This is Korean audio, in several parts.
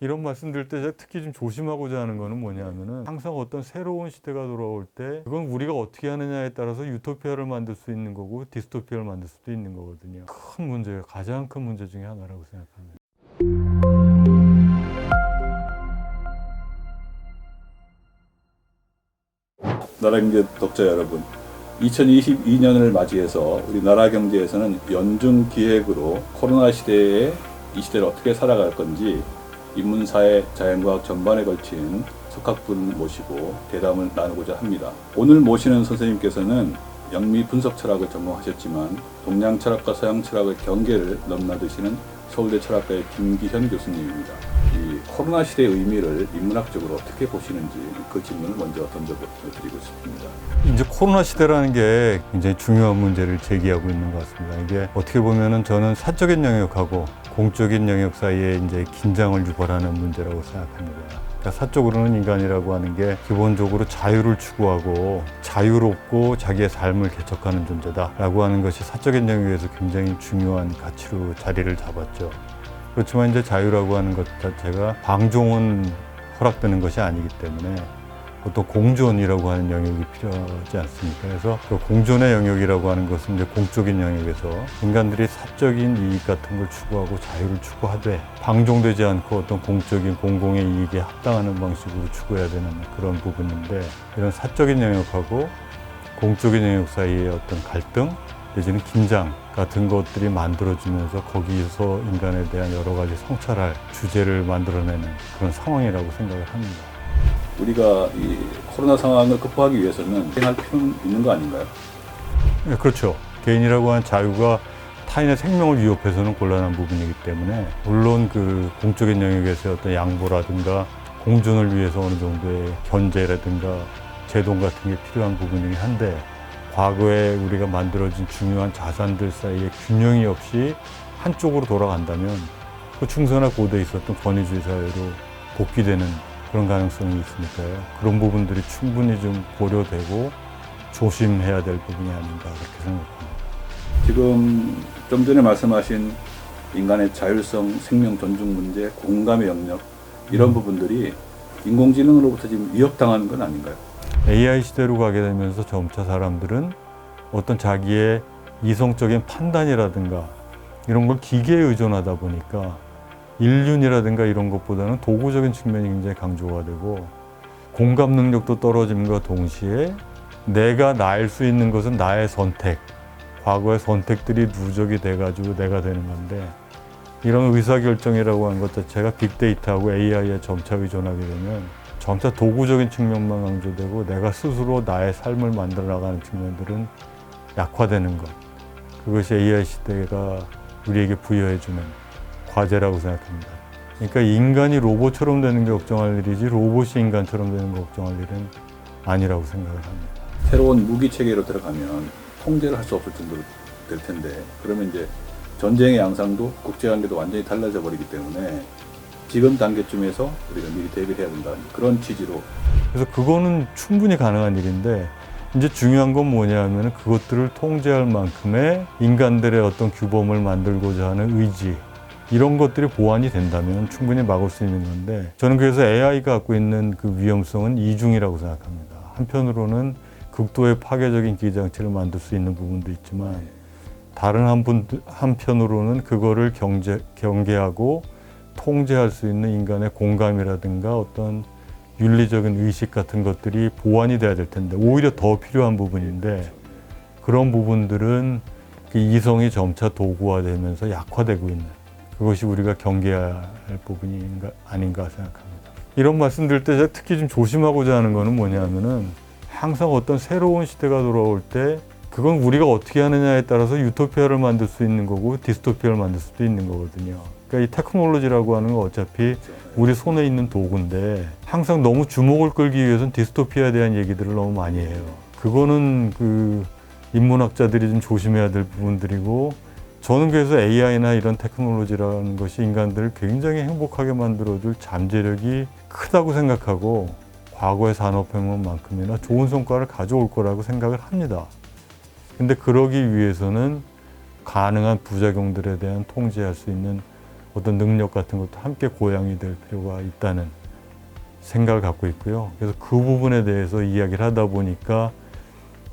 이런 말씀 드릴 때 제가 특히 좀 조심하고자 하는 거는 뭐냐면은 항상 어떤 새로운 시대가 돌아올 때 그건 우리가 어떻게 하느냐에 따라서 유토피아를 만들 수 있는 거고 디스토피아를 만들 수도 있는 거거든요. 큰 문제예요. 가장 큰 문제 중에 하나라고 생각합니다. 나라경제 독자 여러분, 2022년을 맞이해서 우리 나라 경제에서는 연중 기획으로 코로나 시대에 이 시대를 어떻게 살아갈 건지 인문사회, 자연과학 전반에 걸친 석학분 모시고 대담을 나누고자 합니다. 오늘 모시는 선생님께서는 영미 분석 철학을 전공하셨지만 동양 철학과 서양 철학의 경계를 넘나드시는 서울대 철학과의 김기현 교수님입니다. 이 코로나 시대의 의미를 인문학적으로 어떻게 보시는지 그 질문을 먼저 던져드리고 싶습니다. 이제 코로나 시대라는 게 굉장히 중요한 문제를 제기하고 있는 것 같습니다. 이게 어떻게 보면은 저는 사적인 영역하고 공적인 영역 사이에 이제 긴장을 유발하는 문제라고 생각합니다. 그러니까 사적으로는 인간이라고 하는 게 기본적으로 자유를 추구하고 자유롭고 자기의 삶을 개척하는 존재다라고 하는 것이 사적인 영역에서 굉장히 중요한 가치로 자리를 잡았죠. 그렇지만 이제 자유라고 하는 것 자체가 방종은 허락되는 것이 아니기 때문에 어떤 공존이라고 하는 영역이 필요하지 않습니까? 그래서 그 공존의 영역이라고 하는 것은 이제 공적인 영역에서 인간들이 사적인 이익 같은 걸 추구하고 자유를 추구하되 방종되지 않고 어떤 공적인 공공의 이익에 합당하는 방식으로 추구해야 되는 그런 부분인데, 이런 사적인 영역하고 공적인 영역 사이의 어떤 갈등 내지는 긴장 같은 것들이 만들어지면서 거기서 인간에 대한 여러 가지 성찰할 주제를 만들어내는 그런 상황이라고 생각을 합니다. 우리가 이 코로나 상황을 극복하기 위해서는 행할 필요는 있는 거 아닌가요? 네, 그렇죠. 개인이라고 하는 자유가 타인의 생명을 위협해서는 곤란한 부분이기 때문에 물론 그 공적인 영역에서의 어떤 양보라든가 공존을 위해서 어느 정도의 견제라든가 제동 같은 게 필요한 부분이긴 한데, 과거에 우리가 만들어진 중요한 자산들 사이에 균형이 없이 한쪽으로 돌아간다면 그 중세나 고대에 있었던 권위주의 사회로 복귀되는 그런 가능성이 있으니까요. 그런 부분들이 충분히 좀 고려되고 조심해야 될 부분이 아닌가 그렇게 생각합니다. 지금 좀 전에 말씀하신 인간의 자율성, 생명 존중 문제, 공감의 영역 이런 부분들이 인공지능으로부터 지금 위협당하는 건 아닌가요? AI 시대로 가게 되면서 점차 사람들은 어떤 자기의 이성적인 판단이라든가 이런 걸 기계에 의존하다 보니까 인륜이라든가 이런 것보다는 도구적인 측면이 굉장히 강조가 되고, 공감 능력도 떨어짐과 동시에 내가 나일 수 있는 것은 나의 선택, 과거의 선택들이 누적이 돼가지고 내가 되는 건데, 이런 의사결정이라고 하는 것 자체가 빅데이터하고 AI에 점차 의존하게 되면 점차 도구적인 측면만 강조되고 내가 스스로 나의 삶을 만들어 나가는 측면들은 약화되는 것, 그것이 AI 시대가 우리에게 부여해주는 과제라고 생각합니다. 그러니까 인간이 로봇처럼 되는 게 걱정할 일이지 로봇이 인간처럼 되는 거 걱정할 일은 아니라고 생각을 합니다. 새로운 무기 체계로 들어가면 통제를 할 수 없을 정도로 될 텐데, 그러면 이제 전쟁의 양상도 국제관계도 완전히 달라져 버리기 때문에 지금 단계쯤에서 우리가 미리 대비해야 된다, 그런 취지로. 그래서 그거는 충분히 가능한 일인데, 이제 중요한 건 뭐냐면 그것들을 통제할 만큼의 인간들의 어떤 규범을 만들고자 하는 의지, 이런 것들이 보완이 된다면 충분히 막을 수 있는 건데, 저는 그래서 AI가 갖고 있는 그 위험성은 이중이라고 생각합니다. 한편으로는 극도의 파괴적인 기계장치를 만들 수 있는 부분도 있지만, 다른 한편으로는 그거를 경계하고 통제할 수 있는 인간의 공감이라든가 어떤 윤리적인 의식 같은 것들이 보완이 돼야 될 텐데, 오히려 더 필요한 부분인데, 그런 부분들은 그 이성이 점차 도구화되면서 약화되고 있는, 그것이 우리가 경계해야 할 부분이 아닌가 생각합니다. 이런 말씀 드릴 때 제가 특히 좀 조심하고자 하는 거는 뭐냐면은 항상 어떤 새로운 시대가 돌아올 때 그건 우리가 어떻게 하느냐에 따라서 유토피아를 만들 수 있는 거고 디스토피아를 만들 수도 있는 거거든요. 그러니까 이 테크놀로지라고 하는 건 어차피 우리 손에 있는 도구인데, 항상 너무 주목을 끌기 위해서는 디스토피아에 대한 얘기들을 너무 많이 해요. 그거는 그 인문학자들이 좀 조심해야 될 부분들이고, 저는 그래서 AI나 이런 테크놀로지라는 것이 인간들을 굉장히 행복하게 만들어줄 잠재력이 크다고 생각하고, 과거의 산업혁명만큼이나 좋은 성과를 가져올 거라고 생각을 합니다. 근데 그러기 위해서는 가능한 부작용들에 대한 통제할 수 있는 어떤 능력 같은 것도 함께 고양이 될 필요가 있다는 생각을 갖고 있고요. 그래서 그 부분에 대해서 이야기를 하다 보니까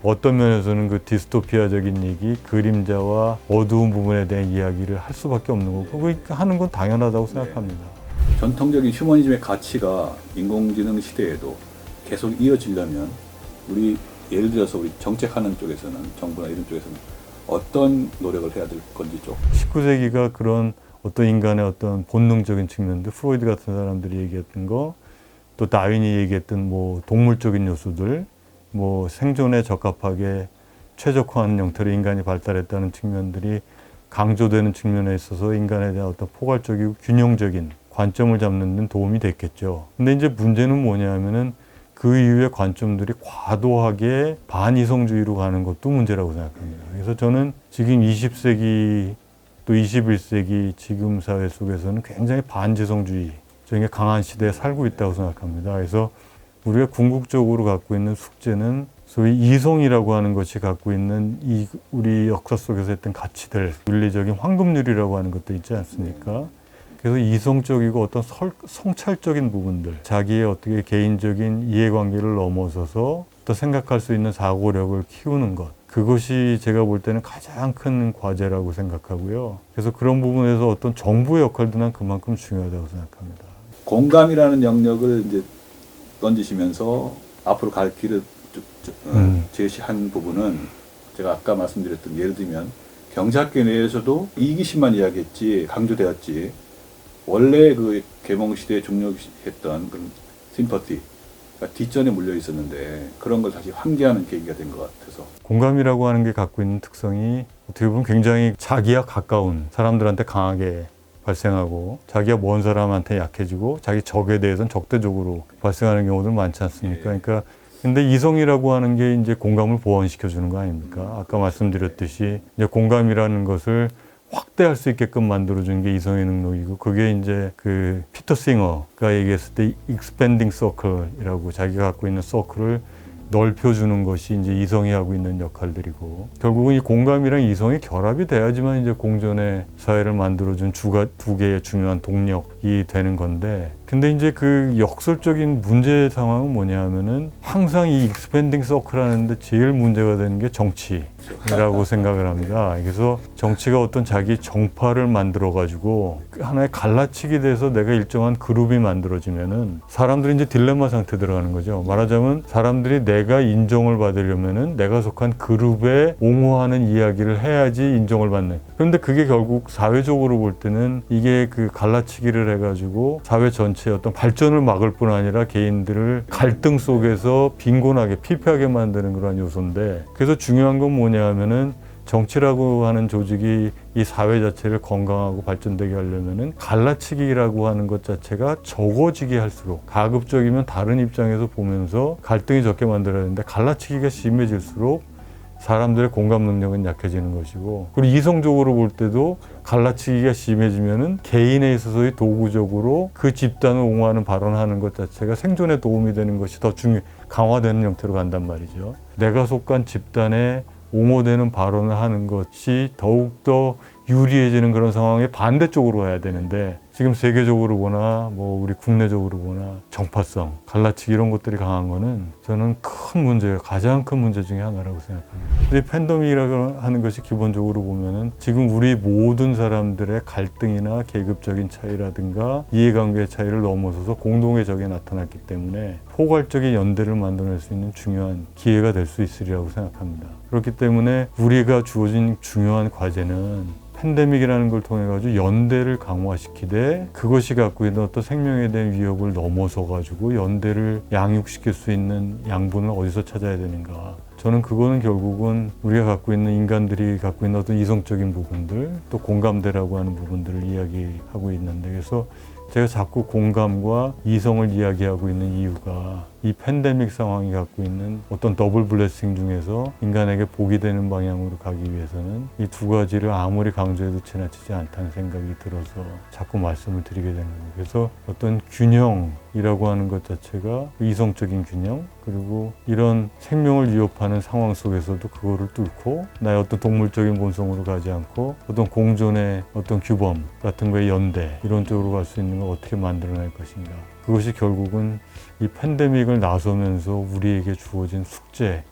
어떤 면에서는 그 디스토피아적인 얘기, 그림자와 어두운 부분에 대한 이야기를 할 수밖에 없는 거고, 그거 하는 건 당연하다고 생각합니다. 전통적인 휴머니즘의 가치가 인공지능 시대에도 계속 이어지려면 우리 예를 들어서 우리 정책하는 쪽에서는 정부나 이런 쪽에서는 어떤 노력을 해야 될 건지 좀. 19세기가 그런 어떤 인간의 어떤 본능적인 측면들, 프로이드 같은 사람들이 얘기했던 거, 또 다윈이 얘기했던 뭐 동물적인 요소들, 뭐 생존에 적합하게 최적화하는 형태로 인간이 발달했다는 측면들이 강조되는 측면에 있어서 인간에 대한 어떤 포괄적이고 균형적인 관점을 잡는 데 도움이 됐겠죠. 근데 이제 문제는 뭐냐면은 그 이후의 관점들이 과도하게 반이성주의로 가는 것도 문제라고 생각합니다. 그래서 저는 지금 20세기 또 21세기 지금 사회 속에서는 굉장히 반지성주의, 저게 강한 시대에 살고 있다고 생각합니다. 그래서 우리가 궁극적으로 갖고 있는 숙제는 소위 이성이라고 하는 것이 갖고 있는 이 우리 역사 속에서 했던 가치들, 윤리적인 황금률이라고 하는 것도 있지 않습니까? 그래서 이성적이고 어떤 성찰적인 부분들, 자기의 어떻게 개인적인 이해관계를 넘어서서 또 생각할 수 있는 사고력을 키우는 것, 그것이 제가 볼 때는 가장 큰 과제라고 생각하고요. 그래서 그런 부분에서 어떤 정부의 역할도 난 그만큼 중요하다고 생각합니다. 공감이라는 영역을 이제 던지시면서 앞으로 갈 길을 제시한 부분은 제가 아까 말씀드렸던, 예를 들면 경제학계 내에서도 이기심만 이야기했지, 강조되었지, 원래 그 계몽 시대에 중요했던 그런 심퍼티가 뒷전에 물려 있었는데 그런 걸 다시 환기하는 계기가 된 것 같아서. 공감이라고 하는 게 갖고 있는 특성이 어떻게 보면 굉장히 자기와 가까운 사람들한테 강하게 발생하고, 자기가 먼 사람한테 약해지고, 자기 적에 대해서는 적대적으로 발생하는 경우들 많지 않습니까? 그러니까 근데 이성이라고 하는 게 이제 공감을 보완시켜 주는 거 아닙니까? 아까 말씀드렸듯이 이제 공감이라는 것을 확대할 수 있게끔 만들어주는 게 이성의 능력이고, 그게 이제 그 피터 싱어가 얘기했을 때 expanding circle이라고, 자기가 갖고 있는 서클을 넓혀주는 것이 이제 이성이 하고 있는 역할들이고, 결국은 이 공감이랑 이성이 결합이 돼야지만 이제 공존의 사회를 만들어준 두 개의 중요한 동력이 되는 건데, 근데 이제 그 역설적인 문제 상황은 뭐냐 하면은 항상 이 익스펜딩 서클 하는데 제일 문제가 되는 게 정치라고 생각을 합니다. 그래서 정치가 어떤 자기 정파를 만들어 가지고 하나의 갈라치기 돼서 내가 일정한 그룹이 만들어지면은 사람들이 이제 딜레마 상태 들어가는 거죠. 말하자면 사람들이 내가 인정을 받으려면은 내가 속한 그룹에 옹호하는 이야기를 해야지 인정을 받는. 그런데 그게 결국 사회적으로 볼 때는 이게 그 갈라치기를 해가지고 사회 전체의 어떤 발전을 막을 뿐 아니라 개인들을 갈등 속에서 빈곤하게 피폐하게 만드는 그런 요소인데, 그래서 중요한 건 뭐냐 하면은 정치라고 하는 조직이 이 사회 자체를 건강하고 발전되게 하려면은 갈라치기라고 하는 것 자체가 적어지게 할수록, 가급적이면 다른 입장에서 보면서 갈등이 적게 만들어야 되는데 갈라치기가 심해질수록 사람들의 공감 능력은 약해지는 것이고, 그리고 이성적으로 볼 때도 갈라치기가 심해지면은 개인에 있어서의 도구적으로 그 집단을 옹호하는 발언하는 것 자체가 생존에 도움이 되는 것이 더 강화되는 형태로 간단 말이죠. 내가 속한 집단에 옹호되는 발언을 하는 것이 더욱더 유리해지는 그런 상황에 반대쪽으로 가야 되는데, 지금 세계적으로 보나 뭐 우리 국내적으로 보나 정파성, 갈라치기 이런 것들이 강한 거는 저는 큰 문제예요. 가장 큰 문제 중에 하나라고 생각합니다. 이 팬데믹이라고 하는 것이 기본적으로 보면은 지금 우리 모든 사람들의 갈등이나 계급적인 차이라든가 이해관계의 차이를 넘어서서 공동의 적이 나타났기 때문에 포괄적인 연대를 만들어낼 수 있는 중요한 기회가 될 수 있으리라고 생각합니다. 그렇기 때문에 우리가 주어진 중요한 과제는 팬데믹이라는 걸 통해 가지고 연대를 강화시키되, 그것이 갖고 있는 어떤 생명에 대한 위협을 넘어서 가지고 연대를 양육시킬 수 있는 양분을 어디서 찾아야 되는가. 저는 그거는 결국은 우리가 갖고 있는, 인간들이 갖고 있는 어떤 이성적인 부분들, 또 공감대라고 하는 부분들을 이야기하고 있는데, 그래서 제가 자꾸 공감과 이성을 이야기하고 있는 이유가 이 팬데믹 상황이 갖고 있는 어떤 더블 블레싱 중에서 인간에게 복이 되는 방향으로 가기 위해서는 이 두 가지를 아무리 강조해도 지나치지 않다는 생각이 들어서 자꾸 말씀을 드리게 되는 거예요. 그래서 어떤 균형이라고 하는 것 자체가 이성적인 균형, 그리고 이런 생명을 위협하는 상황 속에서도 그거를 뚫고 나의 어떤 동물적인 본성으로 가지 않고 어떤 공존의 어떤 규범 같은 거에 연대, 이런 쪽으로 갈 수 있는 걸 어떻게 만들어낼 것인가. 그것이 결국은 이 팬데믹을 나서면서 우리에게 주어진 숙제라고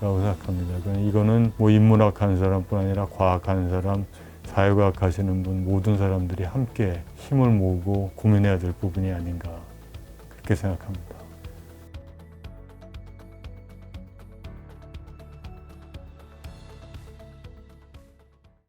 생각합니다. 이거는 뭐 인문학 하는 사람뿐 아니라 과학 하는 사람, 사회과학 하시는 분, 모든 사람들이 함께 힘을 모으고 고민해야 될 부분이 아닌가, 그렇게 생각합니다.